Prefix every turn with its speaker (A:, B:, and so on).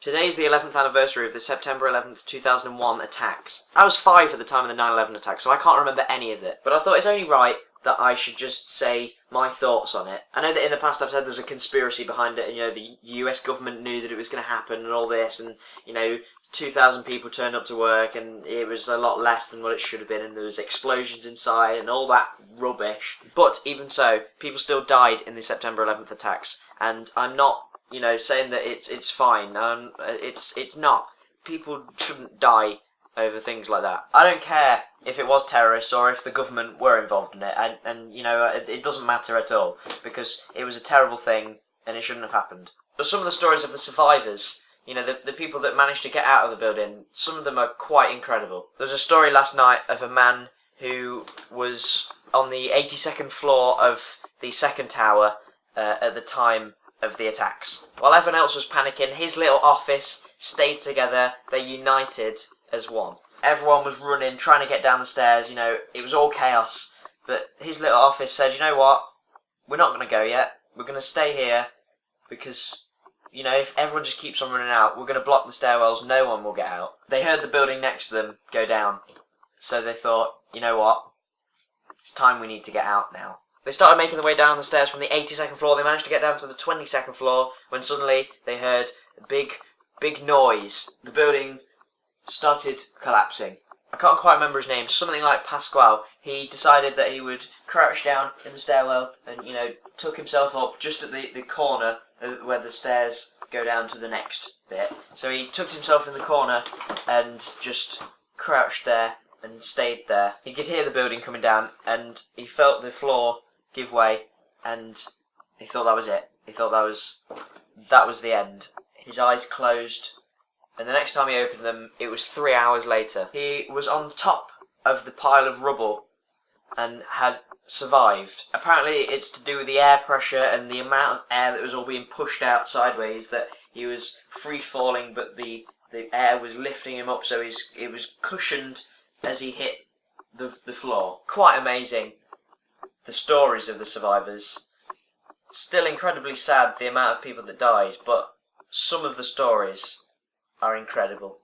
A: Today is the 11th anniversary of the September 11th, 2001 attacks. I was 5 at the time of the 9/11 attacks, so I can't remember any of it. But I thought it's only right that I should just say my thoughts on it. I know that in the past I've said there's a conspiracy behind it, and the US government knew that it was going to happen and all this, and 2,000 people turned up to work and it was a lot less than what it should have been, and there was explosions inside and all that rubbish. But even so, people still died in the September 11th attacks, and I'm not saying that it's fine. It's not. People shouldn't die over things like that. I don't care if it was terrorists or if the government were involved in it, and it doesn't matter at all, because it was a terrible thing and it shouldn't have happened. But some of the stories of the survivors, the people that managed to get out of the building, some of them are quite incredible. There was a story last night of a man who was on the 82nd floor of the second tower at the time of the attacks. While everyone else was panicking, his little office stayed together. They united as one. Everyone was running, trying to get down the stairs. It was all chaos. But his little office said, "You know what? We're not going to go yet. We're going to stay here because, if everyone just keeps on running out, we're going to block the stairwells. No one will get out." They heard the building next to them go down. So they thought, you know what? It's time we need to get out now. They started making their way down the stairs from the 82nd floor. They managed to get down to the 22nd floor when suddenly they heard a big noise. The building started collapsing. I can't quite remember his name. Something like Pasquale. He decided that he would crouch down in the stairwell and, took himself up just at the corner where the stairs go down to the next bit. So he tucked himself in the corner and just crouched there and stayed there. He could hear the building coming down and he felt the floor give way, and he thought that was it. He thought that was the end. His eyes closed, and the next time he opened them, it was 3 hours later. He was on top of the pile of rubble and had survived. Apparently it's to do with the air pressure and the amount of air that was all being pushed out sideways, that he was free falling, but the air was lifting him up, so it was cushioned as he hit the floor. Quite amazing, the stories of the survivors. Still incredibly sad, the amount of people that died, but some of the stories are incredible.